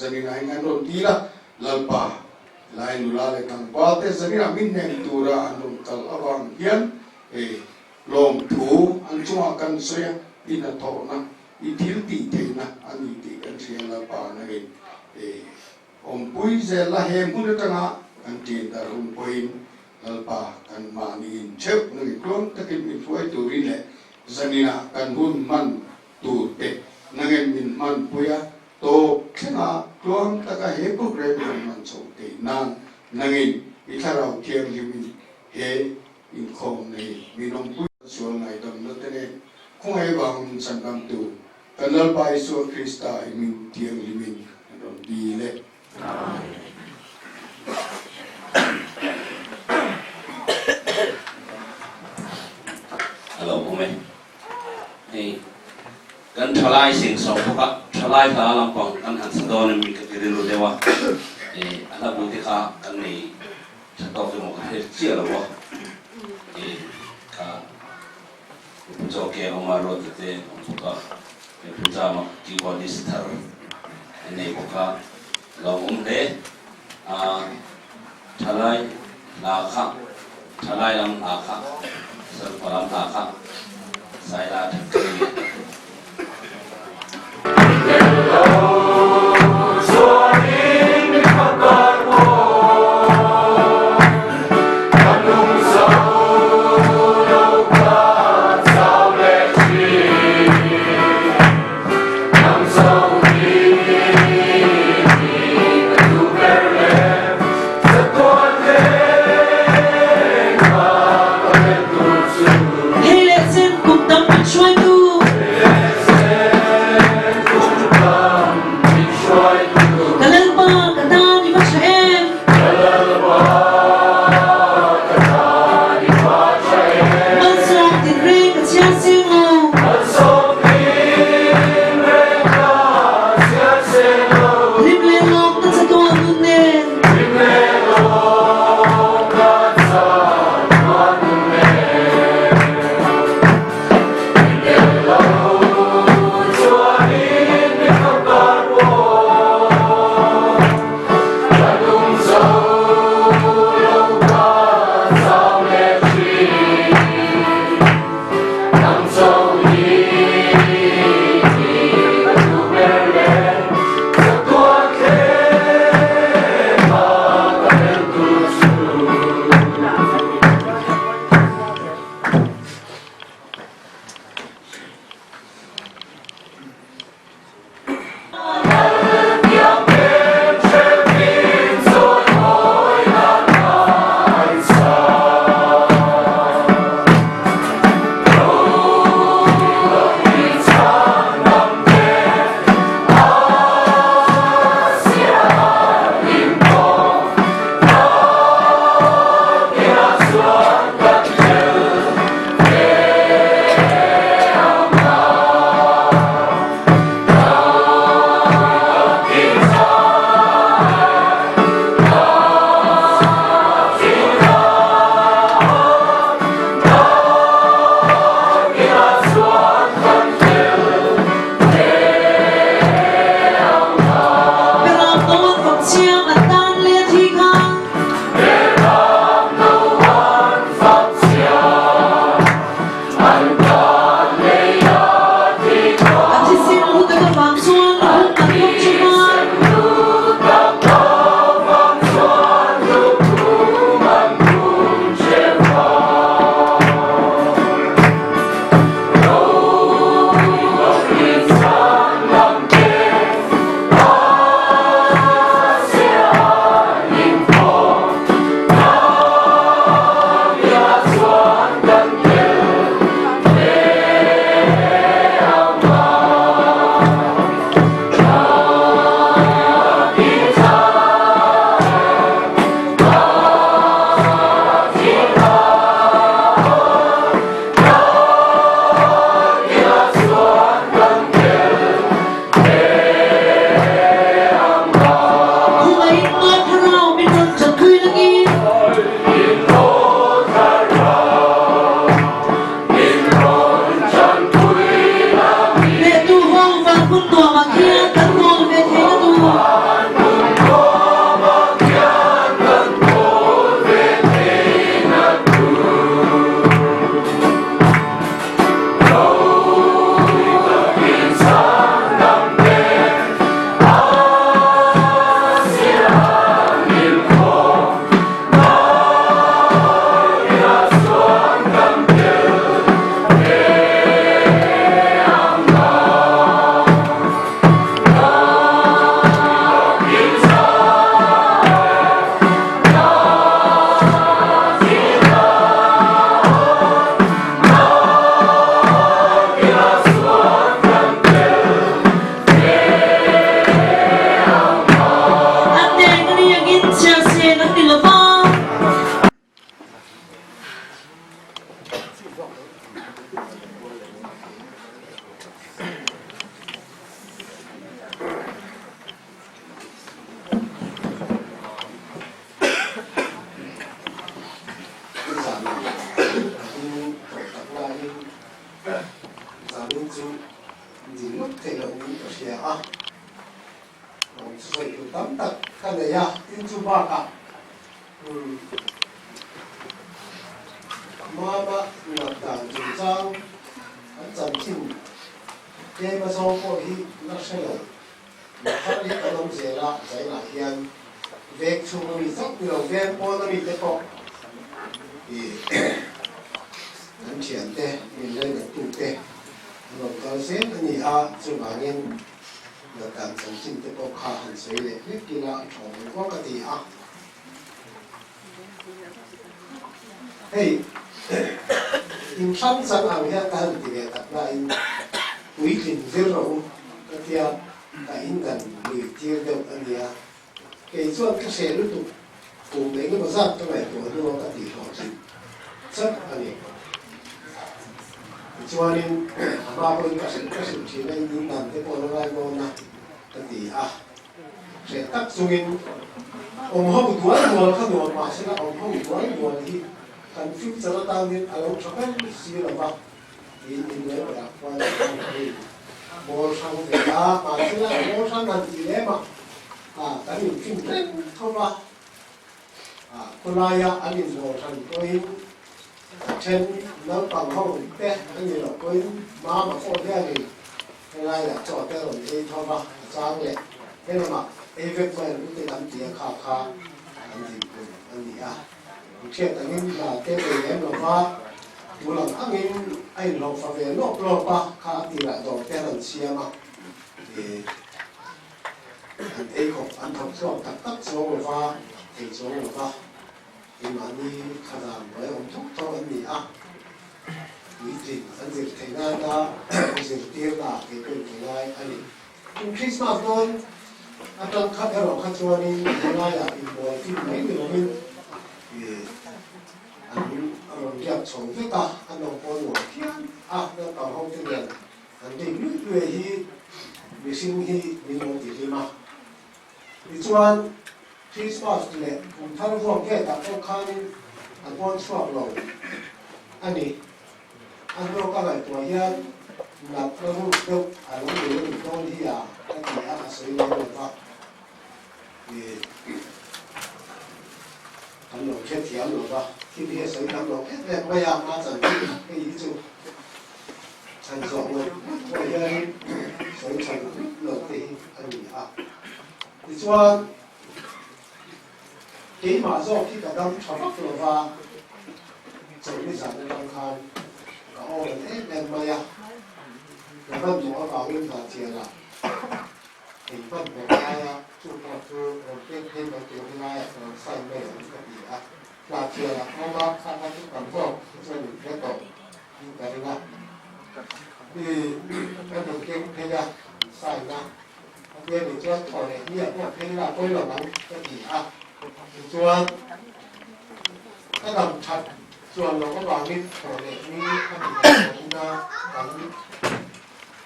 Zanina ingan tila lalpa lain lulale kang balte zanina mineng tura andong kal awang hian long thu an chunga kan soya ina to na itil ti te na ani ti kan sian lalpa na gen om pui ze la he mun tanga an ti da rum poin lalpa kan mani in chep na klon takin min foi turin le zanina kan hun man tu te na gen min man puya to kena tuang taka hebu rebi man so te nan nangin itharau tiang limin he in khom nei minom pu so ngai dam na tene khong he bang min san dam tu kanal pai so krista min tiang limin ron di le hello ome hey kan thalai sing so ka thalai ta lam pang kan han sadon mi ka kirin ro dewa ala bu ti kha kan nei chatok mo ka he chia lo wa ka jo ke oma ro te ka pu ja ma ki wa dis thar nei ko ka lo le thalai la kha thalai lam la kha sar palam la kha sai la thak Hey, let's sing cùng tâm mình xoay tu giờ bên chú gì lúc thể động những cái xe à ông sợi của tấm tật cái này à tin chú ba cả mà là cả chủ trang anh chẳng chịu cái mà sau có hi nó sẽ là phát đi cái đông sẽ là giải lại hiện về chung nó bị sốc nhiều về mua nó bị cái cọ thì anh chuyển thế mình lên được tụ thế rồi có xếp anh nhỉ à chú bà nên là cảm chẳng chịu cái cọ khá hẳn sấy lệ biết kia là chọn có cái gì à hey in san san ang ya ta di le ta la in ui tin zero ka tia ka in dan ni tir de ania ke chuan ka se lu tu ku me ni ba za ta mai to no ka ti ho chi sat ani chuan in ba ko ka se chi nei ni dan te ko la no na ka ti a se tak sungin om ho bu tuan mo ka no ma se la om ho bu tuan mo hi kan future tao nên alo chọn xí là bao in nhớ là quan trọng là mua sang về ta mà thế là mua sang làm gì đấy mà cái mình phim đấy không ba con lai anh nhìn mua sang tôi trên nó bằng hông té anh nhìn là tôi mà có thế thì cái lai là cho cái rồi đi thôi ba sang vậy thế mà effect phải lúc thì làm gì khá anh gì chuyện anh em là cái về em là ba dù là anh em anh làm phải về lốp lốp ba khá thì là đồ cái lần xia mà thì anh ấy cũng anh học xong tất số rồi ba thì số rồi ba thì mà đi khá là với ông thúc cho anh đi quý trình anh dịch thế này là dịch tiêu là cái thế này anh đi Christmas thôi anh đang khát theo khát cho anh thế này là in bộ phim mấy người mình anh gặp sống với ta anh đồng con của thiên nó tàu không thiên nhiên anh định lúc về hi vì sinh hi vì nó gì mà vì chuan Christmas này cùng tham gia cái tập công khai anh quan soạn lòng anh đi anh đâu có lại tuổi hiện là nó không đâu anh không được được con đi anh chỉ xử lý được thôi vì anh nói chuyện thiệt rồi ba khi đi xử lý rồi hết về bây giờ mà chẳng cái ý chú anh chọn rồi bây giờ xử lý rồi thì anh nghĩ thì cho cái mà do khi cả đông cho bắt rồi và xử lý sản phẩm công khai có ô là hết về bây giờ là vẫn có vào bên và tiền là thì vẫn có ai chụp một thứ thêm thêm một kiểu như này sai về cái gì là tiền là không có khai thác cái cảm xúc cho những cái tổ như cái này thì cái đầu tiên thế là sai ra bây giờ cho thổi này như thế là tôi là nắng cái gì cho cái đồng thậtส่วนเราก็วางนิดของเด็กนี้ถ้ามีที่หน้าหลัง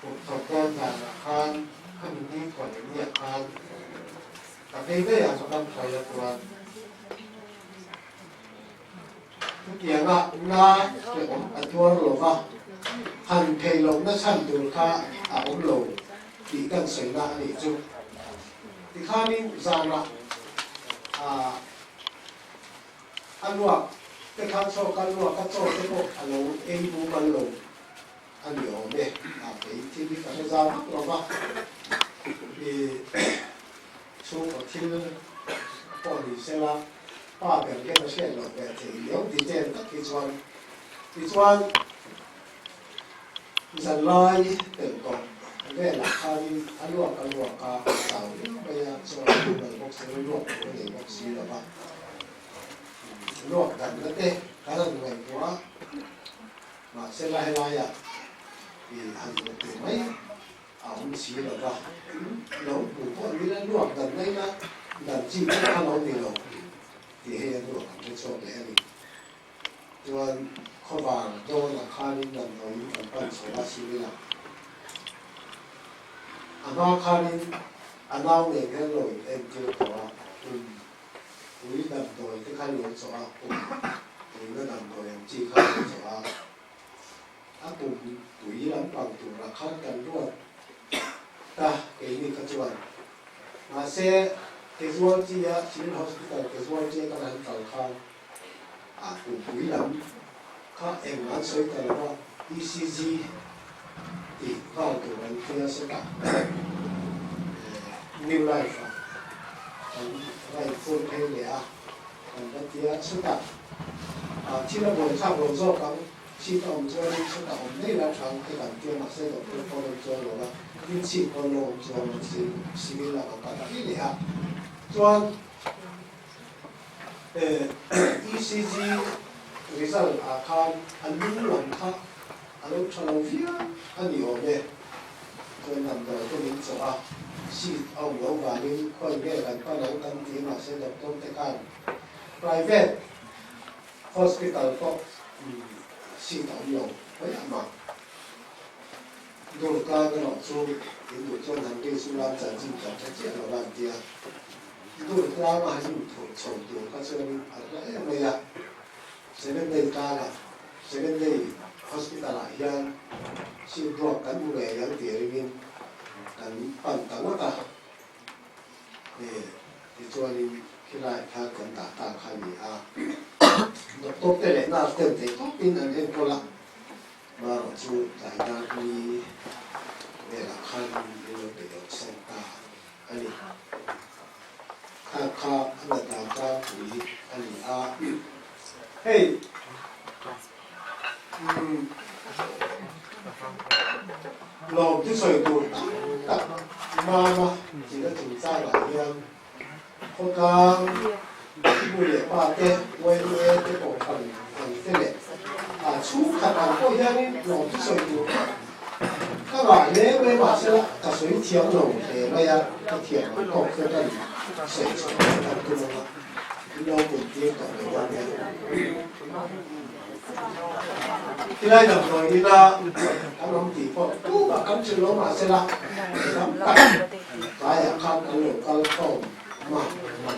ผมสอบการผ่านอาคารถ้ามีที่ก่อนมีอาคารแต่เพลงได้อย่างสำคัญใส่ตัวทุกอย่างว่าหน้าเกี่ยวกับตัวหลวงว่าหันเพลงลงนั่นชั้นดูค่าผมหลงตีกันใส่หน้านี่จุดที่ข้านี่จางละอันว่าcái khăn cho cái lúa cái cho cái bộ anh lúa em bù cái lúa anh hiểu về cái thì bị cái dao bắt nó vào thì số của thiên còn thì sẽ là ba biển cái nó sẽ lột về thì nếu thì trên tất cái chuan dần lai từng còn về là khăn anh lúa cả sáu bây giờ cho mình bốc xí lúa của mình bốc xí là ba luộc gần nó tê cái là người quá mà sẽ lai thì hành được từ mấy ông xí rồi vào nấu đủ con đi lên luộc gần đây mà gần chỉ có nấu thì luộc thì hay luộc cái chỗ để đi cho kho vàng cho là khai đi gần nấu phần phần số ba xí là nó khai đi nó để cái rồi em chưa có 우리 남도에 택하는 요소하고 우리가 남도에 지가는 요소하고 아또 우리랑 방 khát cần luôn ta cái này cái chuyện mà xe casualty á civil hospital casualty cái này phải khăn cũng quý lắm các em ăn sôi cái đó ECG thì vào từ anh kia sẽ cả new life life full pay lẻ còn cái kia sẽ cả chỉ là buổi sáng buổi tối các chỉ tầm cho nên sẽ cả hôm nay là sáng cái bản kia mà sẽ được cái phong độ cho rồi là những chỉ phong độ cho chỉ là các cái lẻ cho ECG result akan anun langkah alo chalong via ani ome cho nằm đầu cái mình chỗ si ông lâu và những con nghe là con nắng tâm tí mà sẽ được trong cái can private hospital có si tổng nhiều với mà rồi cái nó số những người cho nằm cái số làm sản sinh sản xuất chế là làm gì rồi cái mà những thủ chồng nhiều các cho nên ở đây là 7 day 7 day hospital yan si drop kan mu le yang ti rin kan pan ta wa ta ti chuan in khilai kha kan ta kha ni doctor te le na te to pin an en kola ma ro chu ta da ni le la kha ni le te yo sen ta ani kha an ta ka ni ani hey lòng cái sợi tụt đặt mà chỉ là chủ gia là riêng không có mùi lệ ba tê quay quay cái bộ phận cái lệ chú khả năng có những lòng cái sợi tụt các bạn nếu với mà sẽ là cả suy thiếu lòng để bây giờ cái thiệt nó có cái này sợi tụt nó cũng là lâu một tiếng cả người quan hệ thì đây là rồi đi ra các ông chỉ có tú và cắm chân lỗ mà sẽ là cắm cắm cái là khăn cái lỗ cái khổ mà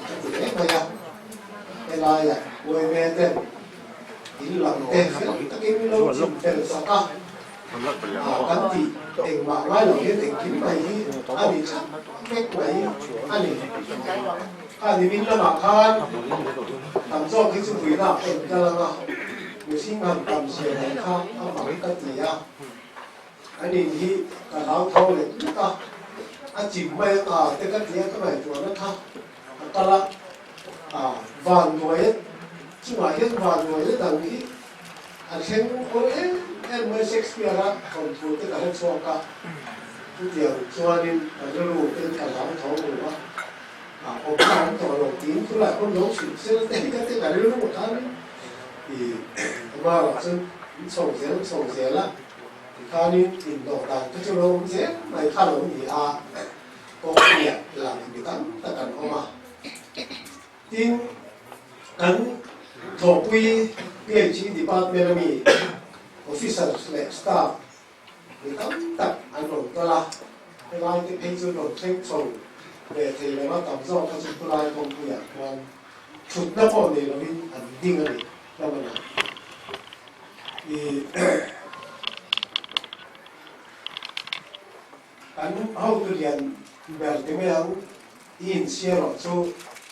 cái gì đấy bây giờ cái này là quay về tên đi làm tên cái cái lâu chụp tên sao ta cắm thì tình mà ngay là cái tình kiếm này anh đi chắc cái này anh đi mình là mà khăn làm cho cái sự quý nào em ra là người sinh hoạt tầm xuyên này khác ởฝั่งcái gì à anh nhìn thì cả lão thâu này chúng ta anh chỉ mấy cái gì cái này chỗ nó khác ta là vạn người chứ mà hết vạn người đấy là nghĩ anh xem ôi em mới Shakespeare á còn thuộc tất cả các số cả cái điều cho nên nó đủ cái cả lão thâu rồi đó ông ta tội đầu tiên cứ lại con dấu sự sẽ đến cái cả lúc một tháng thì mà là dân sầu dễ lắm thì khai nên tìm đồ đàn cái chỗ đâu dễ mày khai đâu gì có việc làm bị tắm ta cần không mà tin ấn thổ quy PhD department mi officer staff bị tắm tập ăn đồ ta là cái lai cái page đồ check sầu về thì nó tầm do các chúng tôi lai không quy quan chụp nó còn để nó đi ăn đinh này là mình thì anh hậu tự nhiên về cái mấy ông in xe rồi số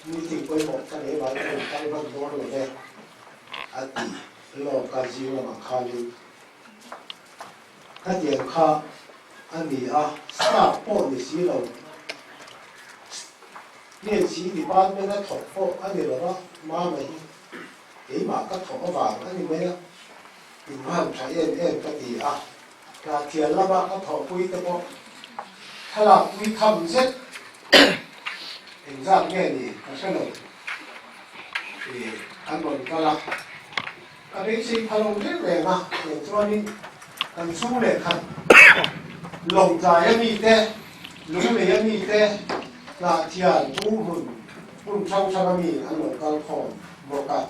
meeting với một cái đấy bạn cái văn đó rồi đấy anh lo cái gì mà khai lên cái tiền khai anh đi staff bộ thì xí rồi nên xí thì ban bên đó thọ bộ anh đi rồi đó mà mày cái mà các thọ vàng anh đi mấy đó thì man thấy em cái gì là tiền là mà các thọ quý cái bộถ้าเราวิทำเสร็จเห็นทราบแง่นี้ก็เฉลยอันบนก็ละก็ได้สิ่งพลังเล็กเลยนะอย่างช่วงนี้กันสู้เลยครับลงใจยังมีแต่ลุงเลยยังมีแต่ละเทียนทุ่งหุ่นช่างชามีอันบนก็ของบอกกับ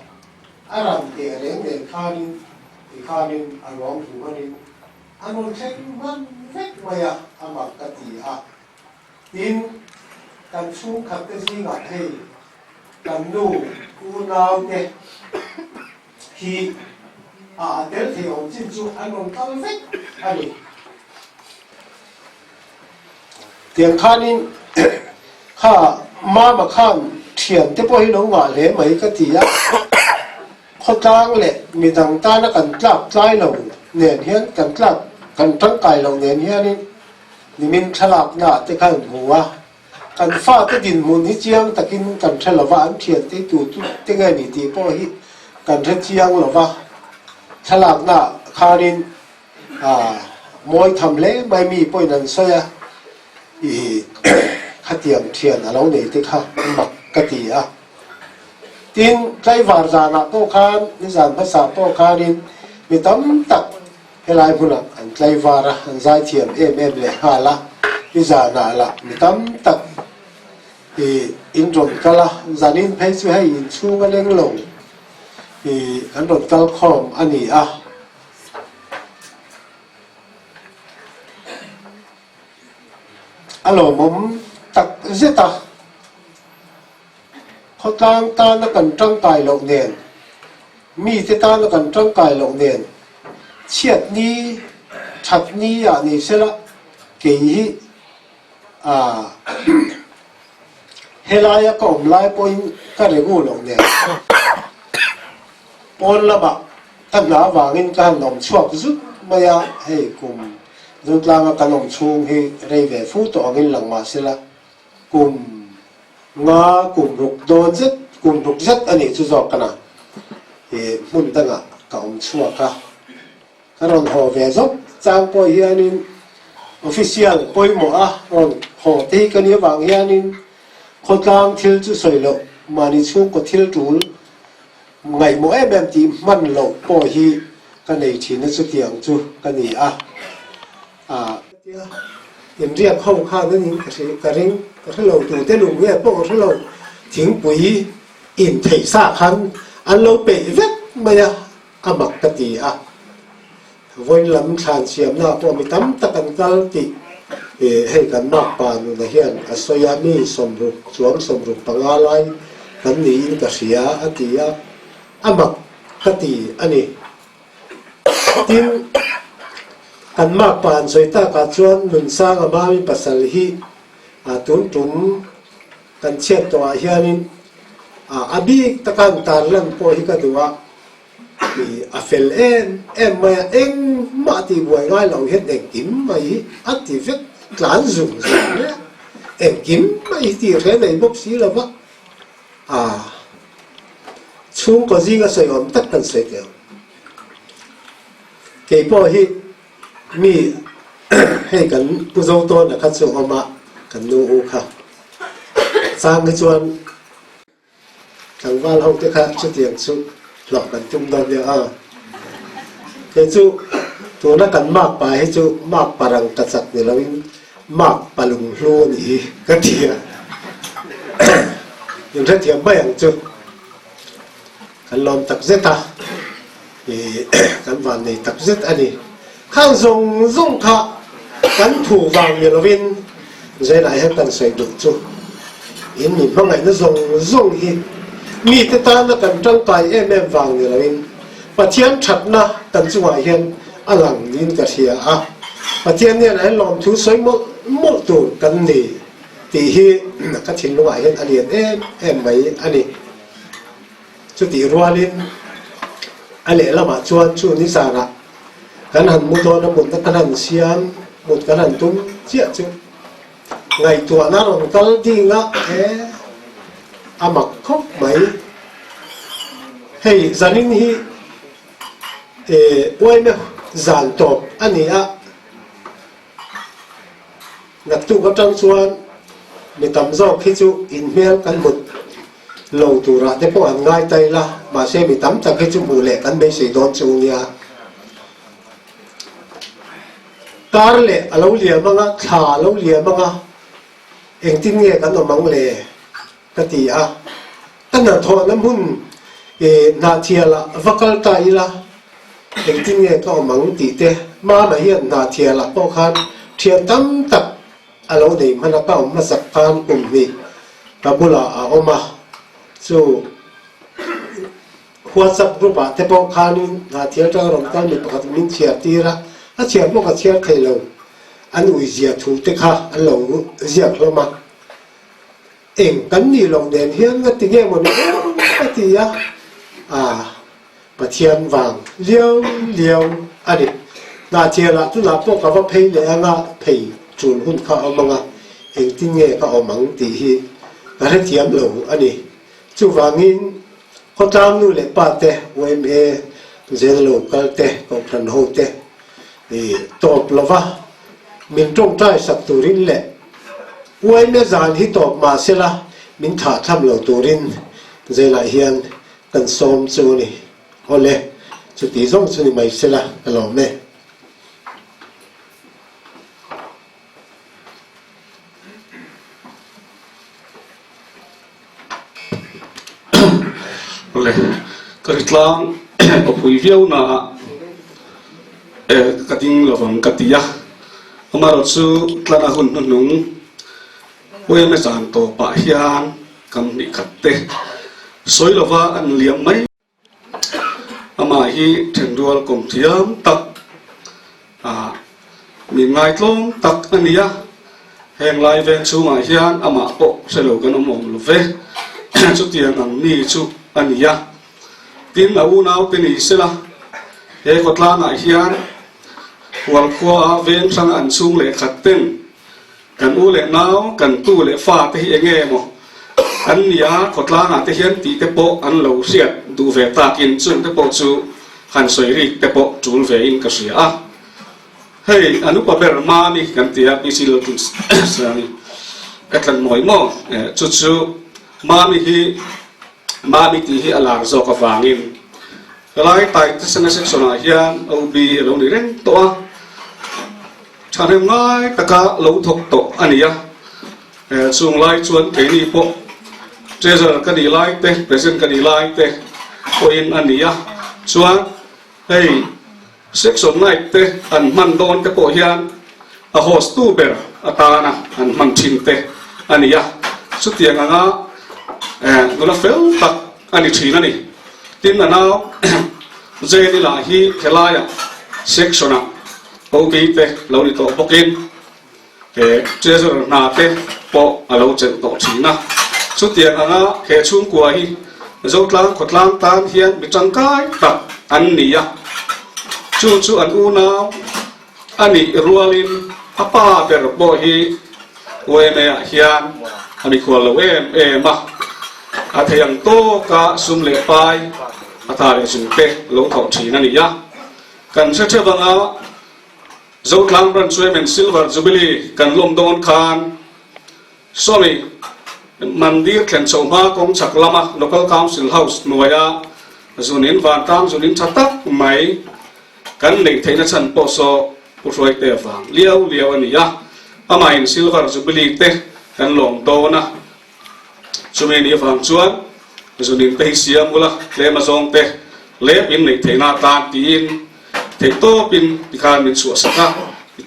อารามเตะเลี้ยงเด็กข้านินอีกข้านินอันร้องถูกข้านินอันบนเช็คมันเล็กไปอามักกติดินกันสู้ขับกันสิงัดให้กันดูกูนาวเด็กที่เดี๋ยวที่ผมจิ้มจูอันนั้นก็เล็กอันนี้ ตียงข้านี่ข้ามาข้ามเทียนเตปอยน้องหวานเลยไหมก็ตีอะเขาจ้างแหละมีทางตานักกันกลับใจเราเนี่ยเฮียนกันกลับกันทั้งกายเราเนี่ยเฮียนี่มินฉลาดหน้าที่ข้างหัวกันฟ้าที่ดินมุนที่เจียงตะกินกันฉลาดว่าอันเทียนที่ตูที่ไงนี่ตีปอยกันเจียงหรอวะฉลาดหน้าคารินมวยทำเละไม่มีปอยนั่นเสียอีขัดเตียงเทียนเราเนี่ยที่ข้าหมักกะตีอะทีนใจวาร์จานะโตคานนิสานภาษาโตคารินมีตั้มตักเฮลัยพุนักอันใจวาระอันใจเทียมเอ็มเลยฮาละนิสานาละมีตั้มตักอินโดนกะละจานินเพย์ช่วยให้อินชูกันเล่งลงอันโดนกะละคอมอันนี้อะอัลโหลผมตักเจตาเขาตั้งตานักกันจังกายเหล่าเนียนมีที่ตานักกันจังกายเหล่าเนียนเชียดนี้ชัดนี้นี่เสละเกี่ยเฮลายก็อมลายปอยก็เรื่องเหล่าเนียนปนละบะตั้งหน้าวางินการนมชวกสุดไม่ยาให้กุมจุดลางกันนมชูงให้เรย์เวฟูตัวงินหลังมาเสละกุมงากลุ่มรุกโดนซึกลุ่มรุกซึกอันนี้จุดจบกันนะมุ่งตั้งอ่ะกับอมชัวค่ะถ้าเราห่อเวซบจางปอยเฮียนินออฟฟิเชียลปอยหมออ่ะเราห่อที่กันนี้บางเฮียนินคนกลางทิลจุสวยโลมานิช่วงก็ทิลจูลไงหมอแบบที่มันโลปอยฮีกันในที่นั้นสุดที่อย่างจูกันนี้อ่ะยังเรียกเข้าข้างนั่นเองกระเร่งถ้าเราดูแต่ลุงเนี่ยพวกถ้าเราทิ้งปุ๋ยอินเทซ่าคันอันเราเปะเวกไม่อะอามักกติอะวันลำชานเสียมหน้าพวกมีตั้มตะกันกัลติให้กันมากปานุนะเฮียนอสยามีสมรุปสวมสมรุปปังอะไรกันนี้อินกเสียอติอะอามักกติอันนี้ทิ้งกันมากปานสวยตากาชวนนุนสร้างอามามีปัสสาวะตุนกันเช็ดตัวเฮียนินอบีตะกันตาลันพอฮิกตัวเฟลเอ็มมาเอ็งมาที่บวยง่ายเราเห็นเอ็งกิมมาอีอัติเฟกกลานซุ่มเนี่ยเอ็งกิมมาอีที่เรนในบุกสีละวะช่วงก็จิงก็สยามตักกันเสร็จแล้วเกี่ยพอฮิมีให้กันผู้เจ้าตัวนะครับส่งออกมากันดูค่ะสร้างในส่วนทางบ้านเราจะค่ะชุดเตียงชุดหลอกกันจุ่มดอนเดียวให้จุตัวนักกันมากไปให้จุมากปรังกษัตริย์เนี่ยเรามากปลุงโลนี่ก็เทียอย่างเทียมไม่อย่างจุกันลอมตักเซตากันวันนี้ตักเซตอันนี้ข้างทรงค่ะกันถูกวางอย่างเราวินใจไหนให้กันใส่ดุจุอินนี่เพราะไงนั่นทรงฮิมีแต่ตานักกันจังไกเอ็มวางอย่างเราวินปะเทียนฉัดนะกันจังหวะเห็นอลังนินกระเทียปะเทียนเนี่ยให้ลอมถูสวยหมดตัวกันนี่ตีฮีก็ทิ้งลงไว้เห็นอเลียนเอ็มไว้อันนี้จุดตีรัวลินอเลียนละมาชวนชูนิสาระกันหันมุดโดนมุดตะกันหันเสียมมุดกันหันตุ้มเจี๊ยจุไงตัวนั้นเราก็ดีละอามักคบไหมให้จานินฮีวันนี้จานตบอันนี้นักตุกับจังชวนมีตำรวจคิดจูอินเมลกันหมดโลตุระแต่พวกง่ายใจละมาเชื่อมีตำจักคิดจูมูเล่กันไม่ใช่โดนจูเนี่ยการเล่เราเลี้ยมังขาเราเลี้ยมังเองที่เนี่ยกันเรามังเล่กติกันน่ะทอน้ำหุ่นนาเทียละวักลตายละเองที่เนี่ยก็มังตีเตมาเฮียนนาเทียละพวกเขาเทียนตั้มตักเราเนี่ยมันก็มาสักการกลุ่มนี้กับบุลาออกมาสู่หัวสับรูปแต่พวกเขานี่นาเทียจะรำกันมีปกติมินเชียร์ตีระถ้าเชียร์พวกเขาเชียร์ใครเรา อันอุยเสียถูกแต่ค่ะอันหลงเสียเข้ามาเองกันนี่ลงเด่นเฮียนก็ติเงี้ยหมดเลยก็ติยะประเทียนวางเลี้ยวอันนี้นาเทียละตุลาพวกกับว่าเพย์เลยอ่ะเพย์จูนหุ่นเขาเอามังอ่ะเองติเงี้ยเขาเอามังตีฮีกระเทียมหลงอันนี้จู่วางอินเขาตามนู่นเลยป้าเตะเวมเอเจนโลกัลเตะกับพันโฮเตะนี่ตบละวะมินตรงใจสักตัวรินแหละเวมเอจานที่ตบมาเสียละมินถาทำเหล่าตัวรินเจละเฮียนกันซ้อมจูนี่โอเล่จุดที่ส่งจูนี่ไม่เสียละกันหล่อแม่เลยกระทั่งอภัยเวียวน่ะกระดิ่งระวังกระติยะมาเราสู้ตระหนักหุ่นหนุ่งเว้ยไม่จานโตปะเฮียนกำนิขัดเตะสวยละว่าอันเลี้ยงไหมอามาฮีถึงดวลกลมเทียมตักมีไงตรงตักอันนี้ยะแห่งลายเวงชูมาเฮียนอามาโปเสลกันอมองลุเฟชุดเตียงอันนี้ชุอันนี้ยะดินเอาหนาวเป็นอิสระเฮกตลาหนาเฮียนวัลขวาเวงสังอันสูงเล็กขัดเต้นกันอูเล็กหนาวกันตู้เล็กฟ้าเตะเงี้ยมั้งอันนี้ยะกตลาหนาเตะเฮียนตีเตะโปอันเหลาเสียดดูเวตากินจุนเตะโปจูขันสวยริกเตะโปจูนเวอินกษีอ่ะเฮ้ยอนุปเบอร์มานี่กันเตียพิสิโลตุสสามีกันหมอยมั้งจุมามีที่ที่อลาร์โซกับฟางินก็ไล่ไต่ที่สนามเซ็กซ์นาเฮียนเอาบีลงในเร่งตัวชาเรื่องไล่ตะกะลงทกโตอันนี้ส่งไล่ชวนเกนี่พวกเจสันกันดีไล่เตะเพรสเซนกันดีไล่เตะโอินอันนี้ชวนเฮ้ยเซ็กซ์ไล่เตะอันมันโดนเตะโปเฮียนอะโฮสตูเบอร์อัตานะอันมันชินเตะอันนี้สุดที่ยังงั้นนุลาเฟลตักอันนี้ทีนั่นนี่ทีนั้นเอาเจนี่ละฮีเฮลายเซ็กชันอ่ะโอเคเตะเราดิโตปกินเจสุรนาเตะปอเราเจนโตทีนะสุดที่ยังงั้นเหตุชุ่มกว่าฮีโจทย์ขดล้างตามเฮียนบิจังกายตักอันนี้จู่อันอูนาวอันนี้รัวลินป้าเปิดบ่อฮีเวเนียเฮียนอันนี้ควรละเวมาอาเทียงโตกะสุมเละไปอาตาเลสุมเตะลงเท่าทีนั่นนี่ยะกันเชื่อบังเอาโจทย์ลังรันช่วยเป็นซิลเวอร์จูบิลีกันลมโดนคานสวมีมันดีเขียนส่งมาของฉักลามา local council house หน่วยจุนินวานตามจุนินชัตักไหมกันหนึ่งเทนชันโปโซผู้ช่วยเตะฟังเลี้ยวอันนี้ยะอามาอินซิลเวอร์จูบิลีเตะกันลมโดนนะช่วงนี้ฟังชวนส่วนนี้เตะเสียมุละเลี้ยมาส่งเตะเลี้ยปินในเทนาตาตีนเทโตปินพิการมินสัวสัก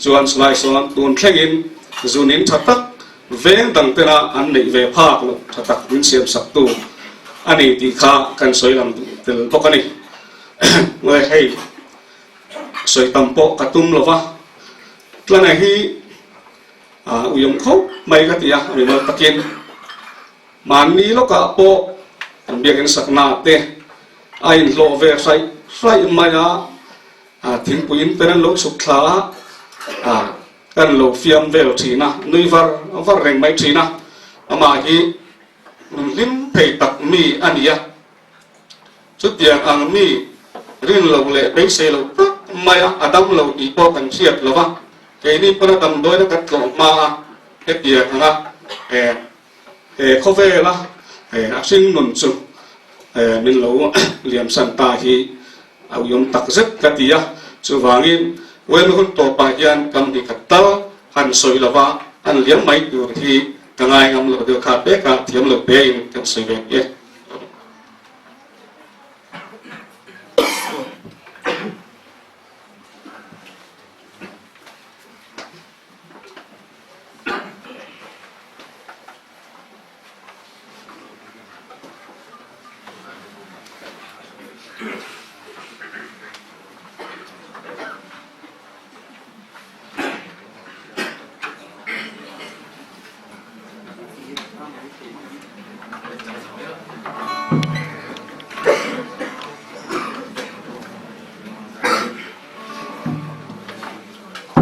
ชวนสไลด์ส่วนตูนแข่งอินส่วนนี้ชัดตักเวงดังเตนะอันนี้เวภาคลุชัดตักมินเสียมสักตูอันนี้ที่ข้ากันสวยลำเตลปกันนี่เมื่อให้สวยตั้มโปกระตุ้มหรอวะแล้วไหนที่อุยมเขาไม่กติยาไม่มาตะกินมันนี้แล้วก็โปเบียกันสักนาเตะไอ้โลเวใส่มายาทิ้งปุยนเป็นโลสุขลากันโลฟิมเวลทีนะนุยวาร์เร่งไม่ทีนะอามาฮีลิ้มเพตักมีอันนี้สุดอย่างอันมีรินโลเล่ไปเซโลมายาอดัมโลอีโปกันเชียดหรอวะแค่นี้พนักงานโดยนักการมาเฮ็ดเดียร์นะเขาเวล่ะสิ่งนุ่นสุมินโลเลียมสันตาฮีเอายมตักซึกกติยาสุวางินเวลหุ่นโตปายันกำดิกัตตาหันสวยละวะอันเลี้ยงไม่ดูที่กังไงงำโลเดือขาเป๊กาเทียมโลเป๊กกันสวยแบบเย่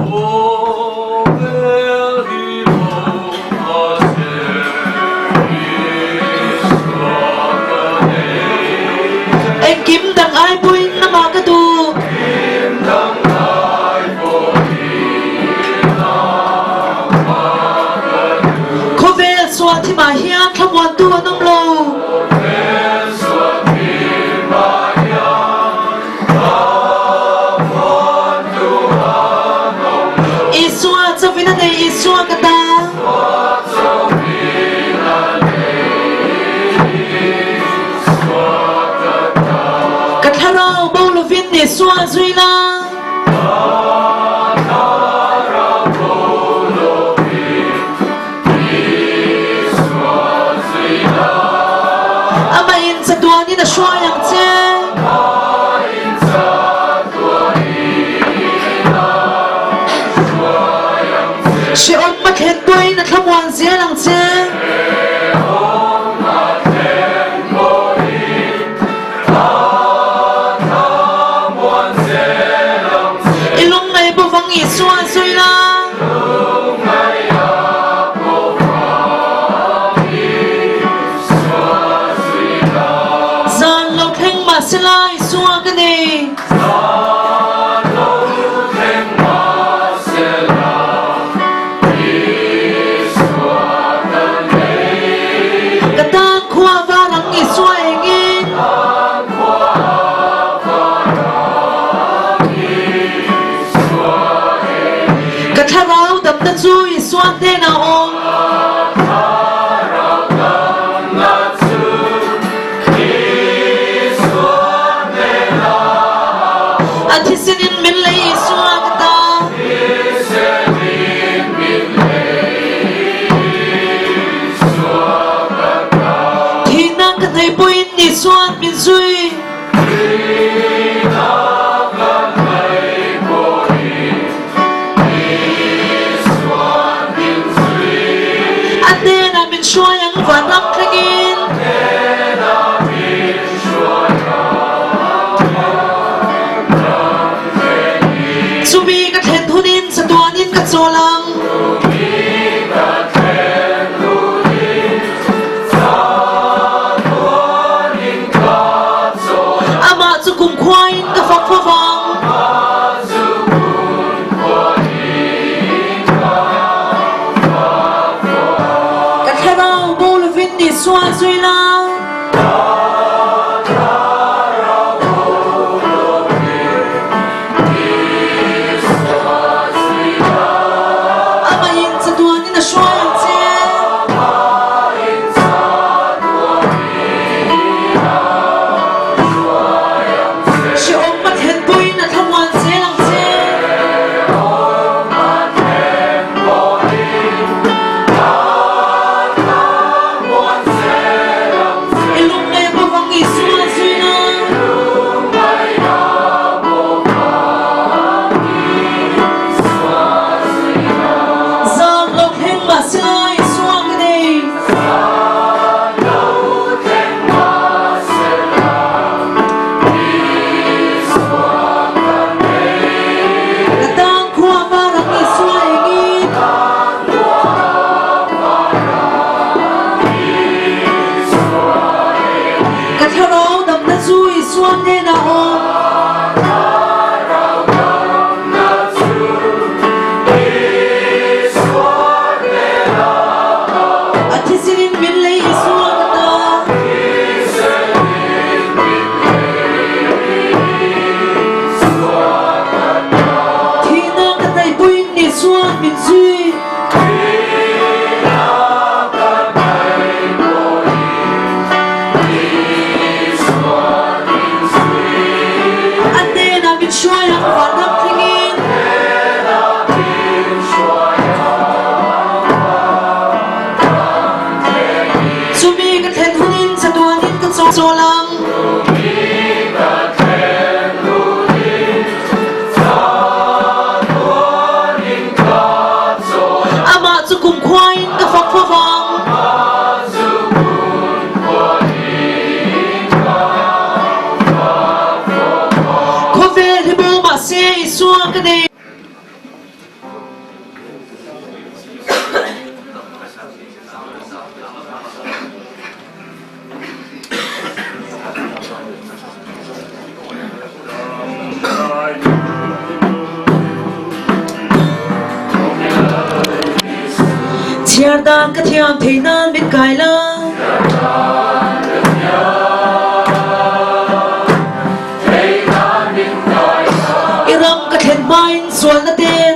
anh kiếm đằng ai vui năm mà cái tu có về xóa thì mà hiền không quan tu nông lâu Isua cho Vuina này Isua cái ta cái thằng nào bao lâu viên Isua Vuina ama in sa tua ni na shua yang che she on ma khen toi na tham wan zia lang che ilong ngai bo vang Isua Vuina Sila Isua cái này cái ta khoa va lắng Isua nghe cái thà rau đầm đất du Isua tên nào ông thì xin mình lấy Isua cái ta thì năng cái này bôi Isua mình duy anh đây là mình xóa những vật lắm cái gì Subi ka then thunin sa tuanin ka solang ama chu kum khwain ka fak phawang ka tharau bol vin ni Isua Vuina Chiar dan ka thiam thei nan mit kai la Iram ka thlen main sual na ten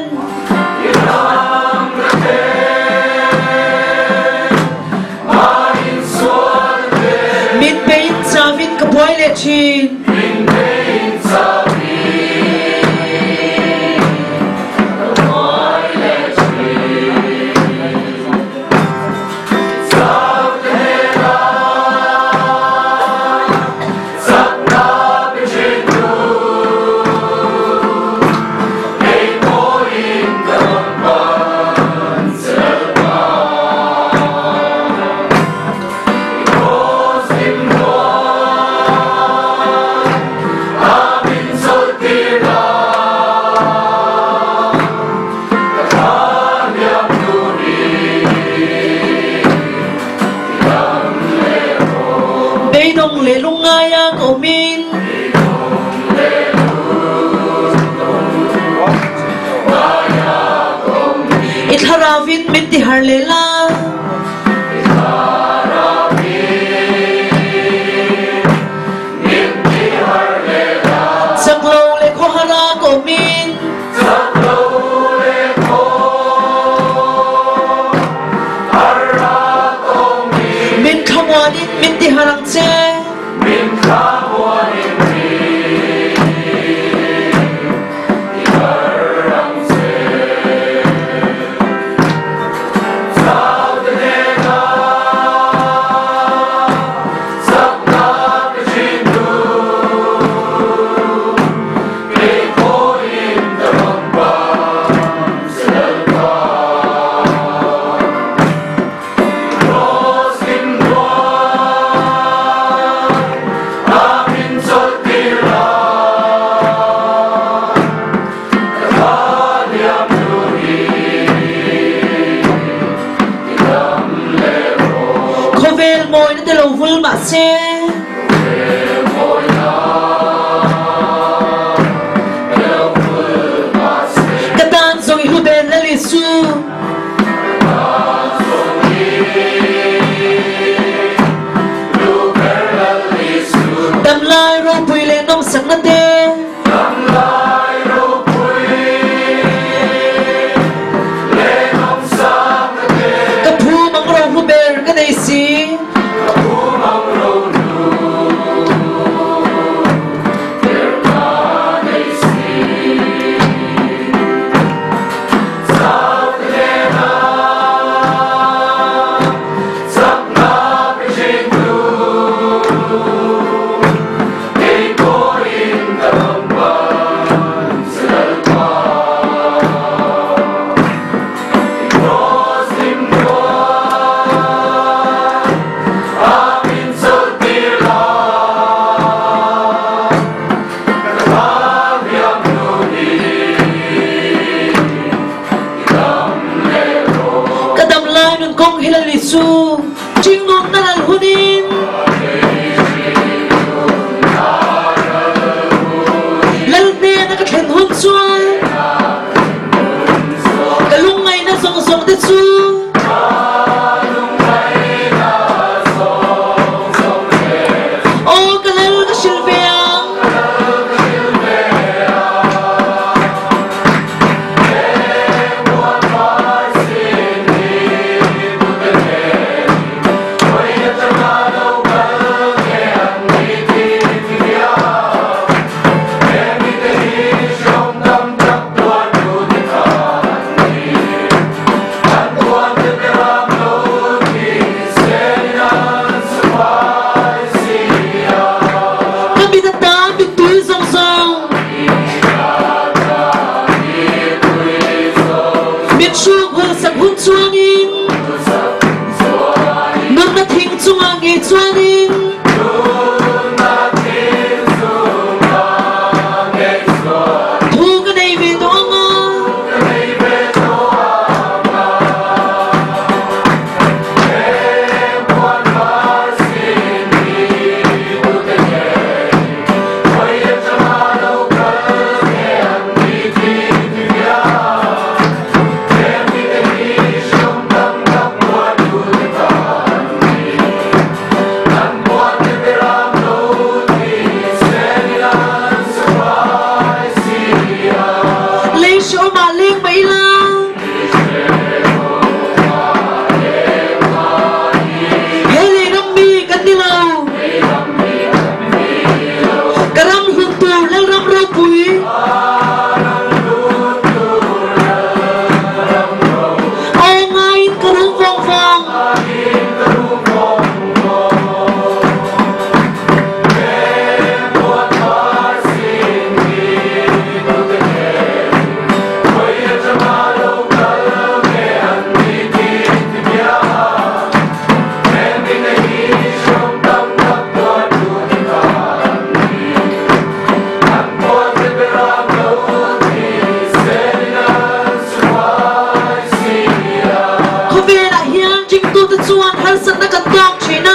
Min pein savin ka boy le chin Beidong le lungayang omin Itharavin mit tihar lela Saklo le koharak omin Min khamwanin mit tiharang che Khovel moi na telo vul ma se Katan zong ihu ben la li su Dam lai ro pui le nom sang na te Kaphu mang ro hu ber ka nei si Kadam lai nun kong hilal li su Jing nun nalal hunin Lal ne na ka thlen hun sual Kalungay na song song te su O kalal ka silbeang Kabitatan bitui song song Mit shuk hul sak hun chuangin Nur na thing chunga nge chuanin Thu ka nei ve do anga Al sat na katok china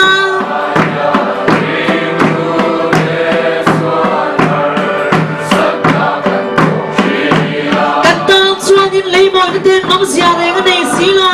Katok chuan in lei moi na ten nom zia re nga nei si lo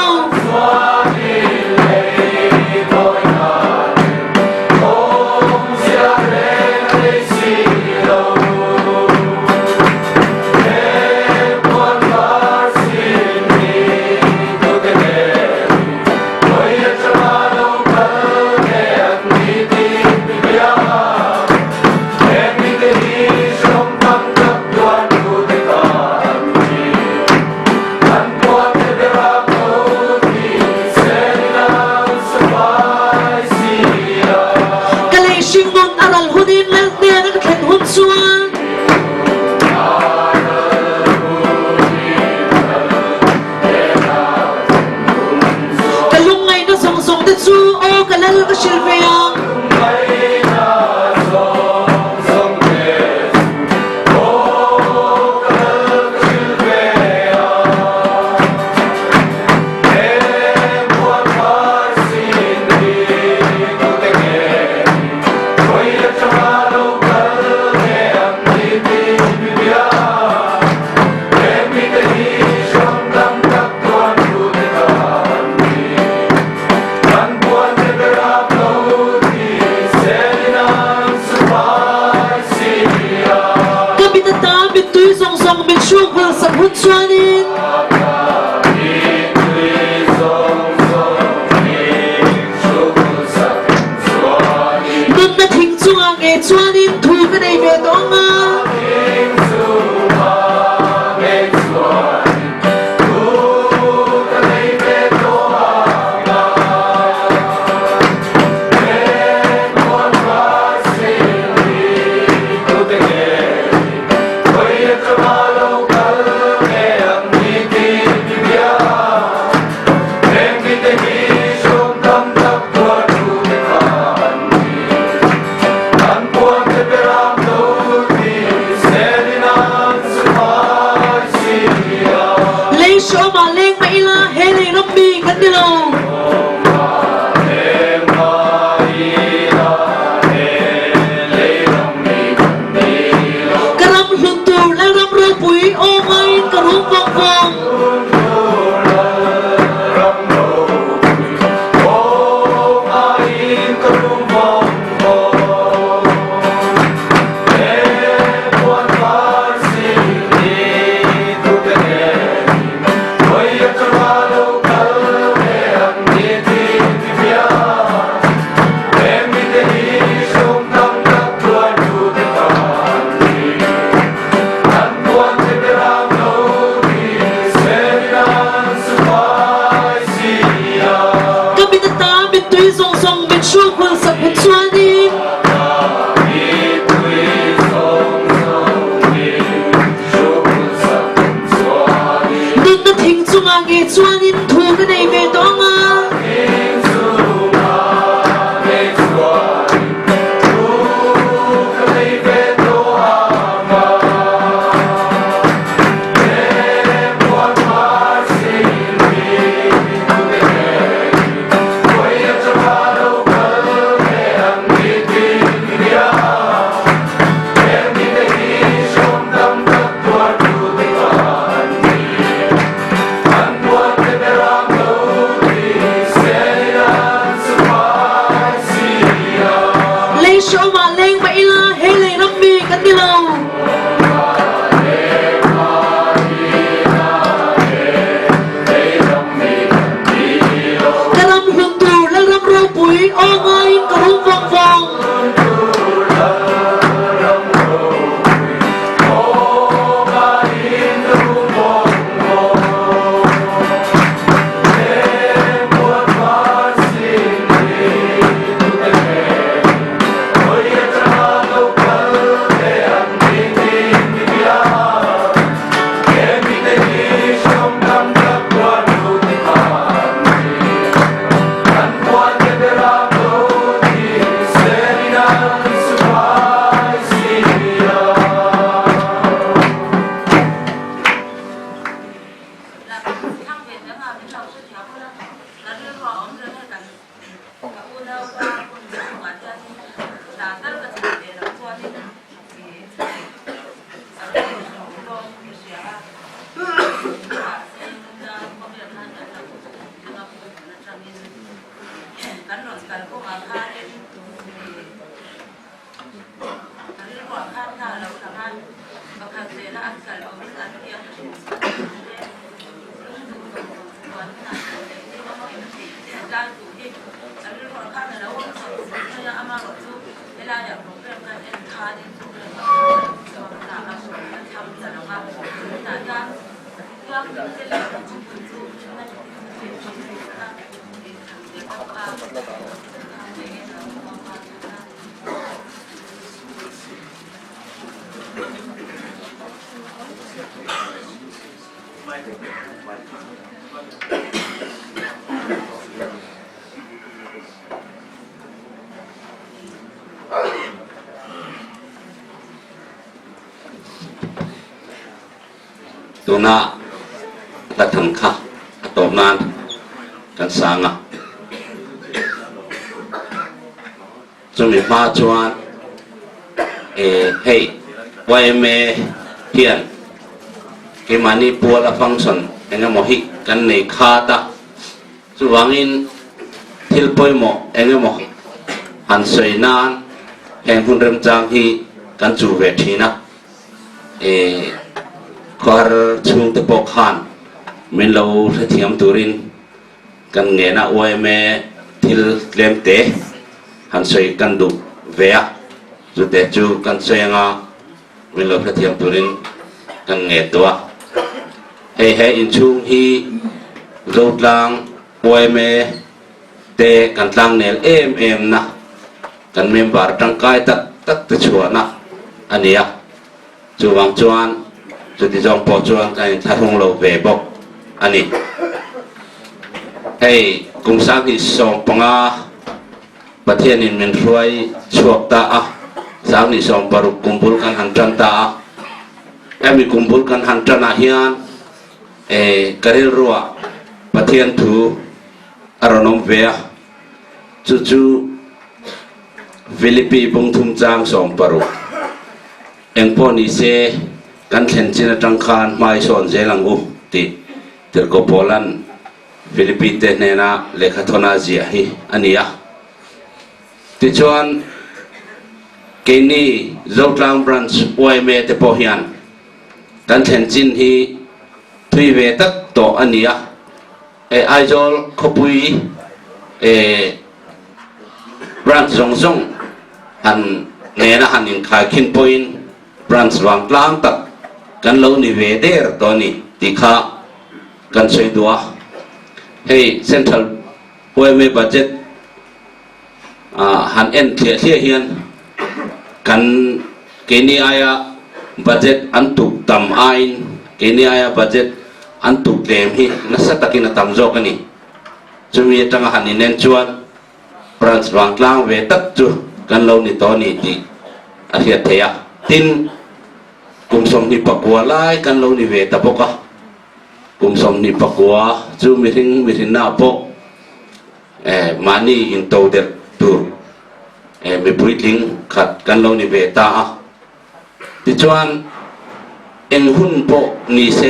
ตัวน่าตัดทังค่ะตบนานกันสางอ่ะจะมีมาจวนให้ไว้เมเฮียนกิมานีปัวละฟังสันเอ็งโมหิกันในคาตาสุวังอินทิลปอยโมเอ็งโมหันสวยนานแห่งคุณเริ่มจางฮีกันจูเวทีนะขวาช่วงตะปกหันมินเราเทียมตุรินกันเงนะไว้เมทิลเลมเตหันสวยกันดูเวียจุดเดจูกันสวยงามินเราเทียมตุรินกันเงตัวให้อินช่วงฮีรูดลางไว้เมเตกันลางเนลเอ็มนะกันเมมบาร์ตั้งกายตัดตะชัวนะอันนี้จูวังจวนจุดที่จองปอจวนกันทารุงเราเวบอกอันนี้ให้กลุ่มสร้างที่ส่งปังอาประเทศนี้มันรวยชวกตาสร้างที่ส่งบารุกุมบุลกันหันจันตามีกุมบุลกันหันจันอาเฮียนกระเรือรัวประเทศทูอารมณ์เวียจู่ฟิลิปปินส์บุงทุ่มจางส่งบารุเอ็งพอนิเซกันเห็นจินจังคานไม่สอนเจลังอุติเตอร์โกโปลันฟิลิปปินส์เตเนนะเลขาธนาเจียฮีอันนี้ติจวนเกนี่โจทลังบรันส์ไวเมเตปอฮิอันกันเห็นจินฮีทุยเวตักโตอันนี้ไอจอลขบุยบรันส์ซงอันเนนะหันยิงขายคินพอยน์บรันส์วางกลางตักกันเรานี่เวเดอร์ตอนนี้ติขากันช่วยดัวให้เซ็นทรัลไว้ไม่บัดเจ็ตหันเอ็นเทียเฮียนกันเกนี่อายะบัดเจ็ตอันตุกตำไอน์เกนี่อายะบัดเจ็ตอันตุกเต็มฮีนัสตักินตำโจกันนี่จะมีจังหันนี่เน้นชวนบรันส์วางกลางเวตักจูกันเรานี่ตอนนี้ติอาเฮียเทียตินกุมสมนิปกัวไล่กันเรานิเวตปกะกุมสมนิปกัวจูมิริงนาปกมานี่อินโตเดตตูมีบุยลิงขัดกันเรานิเวตาติจวนเอ็งหุ่นปกนิเซ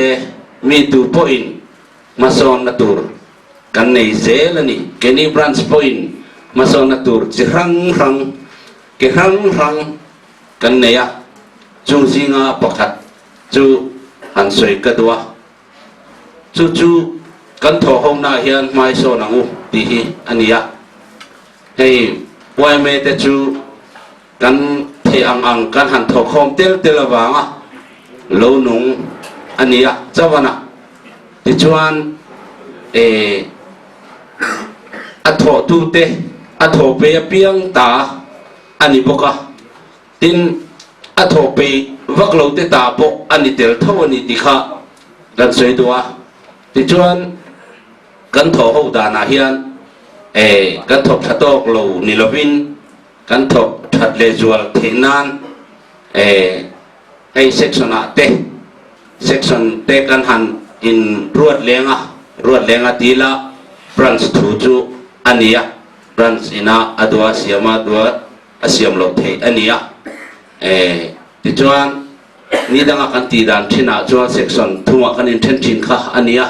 มีตูปอินมาสอนนัตูรกันในเซลนี่เกนี่บรันส์ปอินมาสอนนัตูรจิรังกันเนี่ยจูซิงาปกัดจูหันสวยกระดัวจูกันทอหงนาเฮียนไม่โซนังอุดีฮีอันนี้ให้ไว้เมตจูกันเทียงกันหันทอคอมเตลวางโลนุงอันนี้เจ้าวันติจวนอัทโตตูเตอัทโตเปียงตาอันนี้ปกะตินอัทโปวักเราเตตาปกอันนี้เตลท่านี้ติขากันสวยตัวติจวนกันทอหูดานาเฮียนกันทบทัดตอกเรานิลวินกันทบทัดเลจวลเทนันเซกชันกันหันอินรวดเลี้ยงตีละบรันส์ทูจูอันนี้บรันส์อินาอดัวเสียมาดัวเสียมโลเทอันนี้ติจวนนี่ดังกันตีดันที่น่าจวนเซ็กชันทุ่งกันอินเทนชินค่ะอันนี้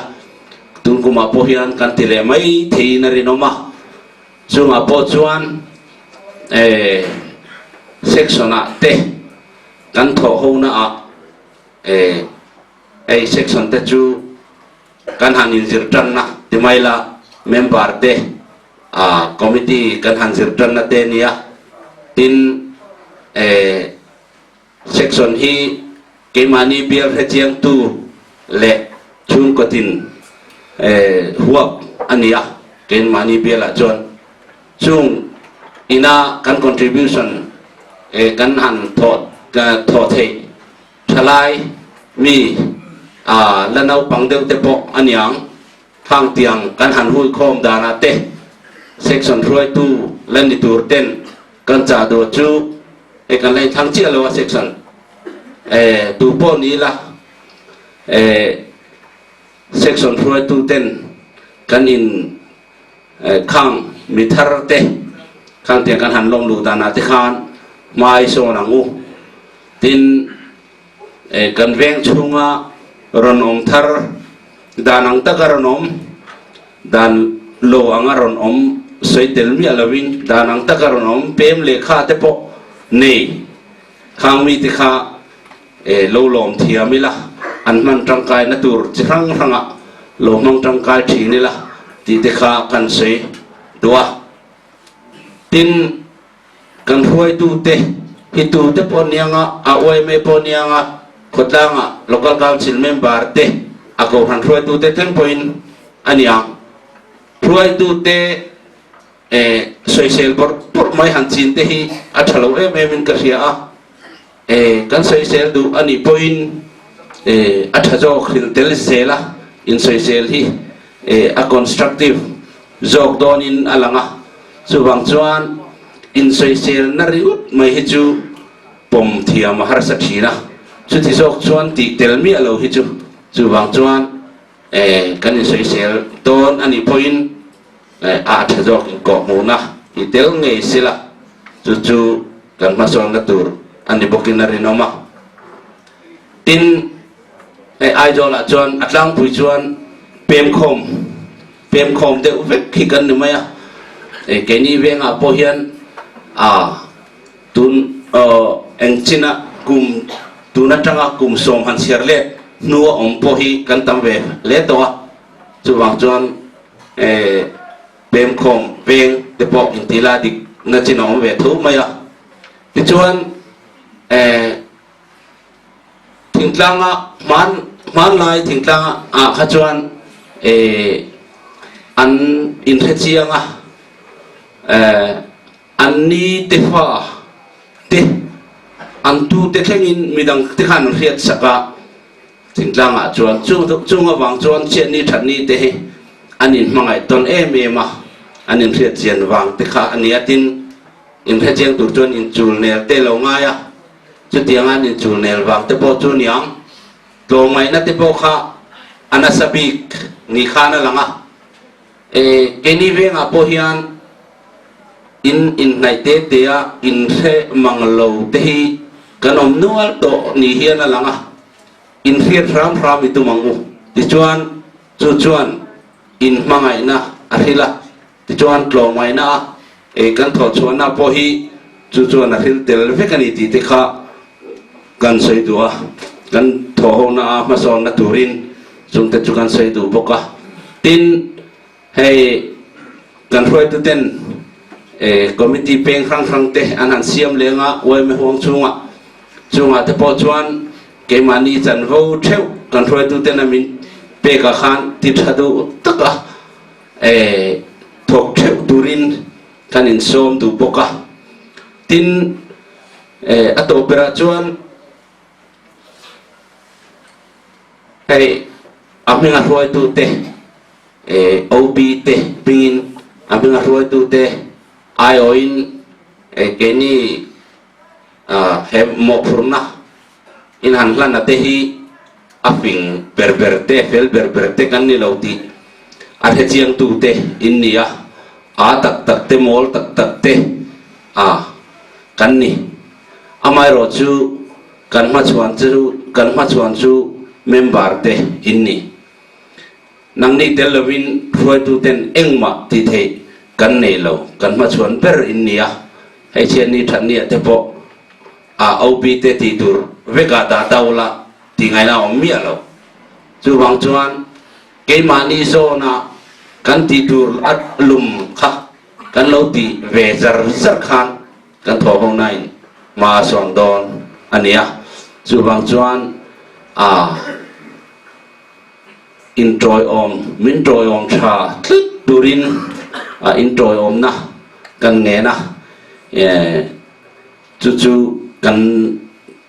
ตุนกุมาโพฮิอันกันตีเลไม่ทีนริโนมาจุงอาโพจวนเซ็กชันเตกันทอหูน่ะเซ็กชันเตจูกันหันอินจิรจันนะติ ti mai la member te committee kan han sir tan na te nia tin section hi ke mani biar he chiang tu le chung ko tin huak ania ken mani biar la chon chung ina kan contribution kan han thot the thalai mi lanau pangdeu te po aniang hang tiang kan han hui khom dana te section roi tu lan ni tur ten kan cha do chu kan lai thang chia lo section tu po ni la section roi tu ten kan in khang mi thar te khang tiang kan han lom lu dana te khan mai so na ngu tin kan veng chunga ron om thar danang takaron om dan lo anga ron om soitel mi alawin danang takaron om pem le kha te po nei khang mi te kha lo lom thia mi la an man tangkai na tur chrang ranga lo mang tangkai thi ni la ti te kha kan sei dua tin kan huai tu te hitu te po nianga a oi me po nianga khotanga local council member te ako han huai tu te 10 point aniang huai tu te social por mai han chin te hi a thalo min ka ria kan social du ani point a thajo khil tel sela in social hi a constructive jok don in alanga chuwang chuan in social na riut mai hi chu pom thiam har sa thina chu ti jok chuan ti tel mi alo hi chu chuwang chuan kan in social don ani point a thajok in ko mu na i tel ngei sila chu kan ma son na tur ani bokin na rinoma tin ai jola chuan atlang pui chuan pem khom te vek khi kan ni maya ke ni venga po hian tun engchina kum tuna tanga kum som han sirle nuwa om po hi kan tam ve le to chuwang chuan pem khom veng te po intila dik na chinom ve thu maya ti chuan thingtlanga man lai thingtlanga kha chuan an in khachianga an ni te fa te an tu te thengin midang te khan riat saka thingtlanga chuan chunga wang chuan chen ni that ni te anin mangai ton ma anin riat chian wang te kha aniatin in khachiang tur chuan in chul ner te lo nga ya chu tiangan in chul ner wang te po chu niang to mai na te po kha anasabik ni khana langa keni venga po hian in nai te a in re manglo te hi kanom nual to ni hian alanga in riat ram itu mangu ti chuan in mangai na arila ti chuan tlo mai na kan tho chuan na po hi chuan a ril tel vekani ti te kha kan sei dua kan tho ho na ma son na turin chung te chu kan sei du boka tin hei kan roi tu ten committee peng khang te an siam lenga oi me huang chunga te po chuan ke mani chan vo theu kan roi tu ten amin pe ka khan ti thadu taka thok theu turin kan in som du boka tin ato pera chuan hei aminga roi tu te OB te pingin aminga roi tu te ayoin keni hem mo furna in han lan te hi aping berberte fel berberte kan ni lauti a he chiang tu te in nia a tak te mol tak te kan ni amai ro chu kan ma chuan chu member te in ni nang ni telawin roi tu ten engma ti thei kan nei lo kan ma chuan ber in nia hei chen ni than ni te po OB te ti tur veka da taula ti ngai na om mi lo chu wang chuan ke mani so na kan ti tur at lum kha kan lo ti ve zar zar khan kan tho hong nai ma son don ania chu bang chuan enjoy min joy tha turin enjoy na kan nge na chu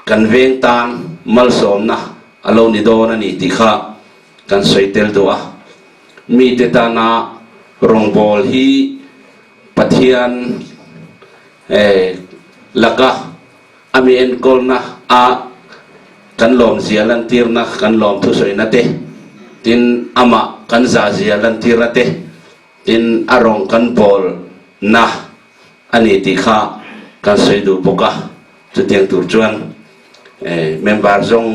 kan veng tan mal som na alo ni do na ni ti kha kan soitel do a mi te ta na rong bol hi pathian laka ami en kol na kan lom zia lan tir na kan lom thu soi na te tin ama kan za zia lan tir na te tin arong kan bol na ani ti kha kan soi du boka chu tiang tur chuan member zong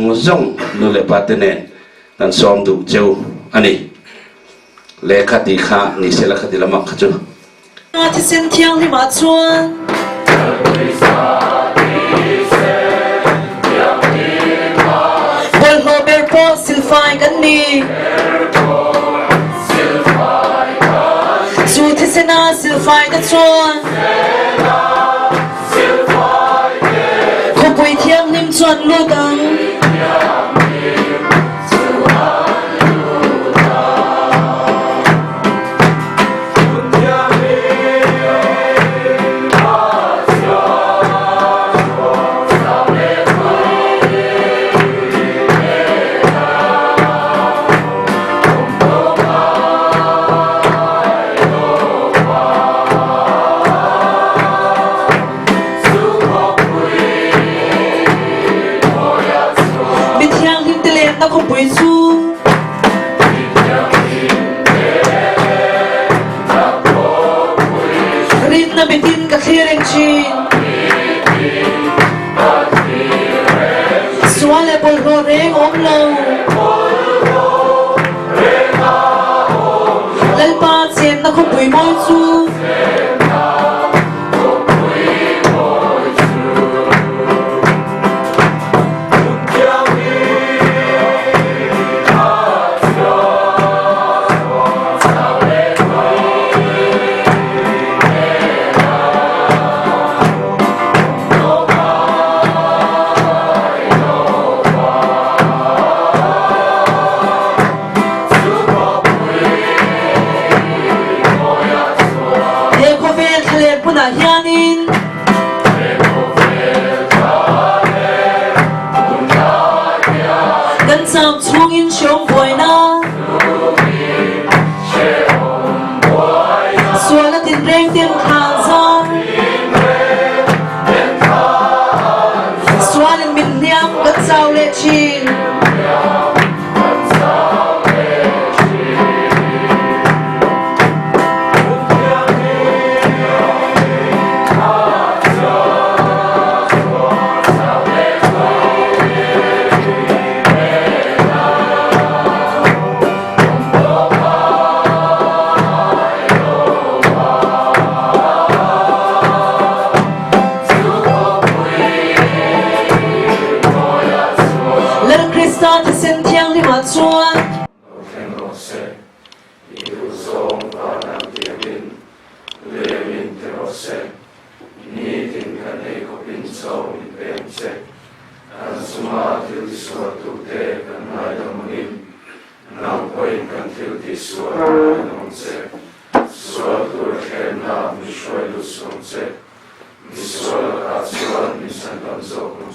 nu le patene kan som du cheu ani le khati kha ni sela khati lama kha chu Thì xin thiêng thì mà chuan Bol ho ber po silfai kan ni Chu thì xin na silfai ka chuan Khu bùi thiêng nim chuan lu dang không bùi su rin na bitin ka clearing chin suale bol ho reng om lo lalpa chen na không bùi moi su hianin gan sam chung in shom Vuina suala tin reng tin khang zon sualin min niam gan sao le chin thì xin thiêng đi mà chuan Missola Kazuan, Misandan Zokum,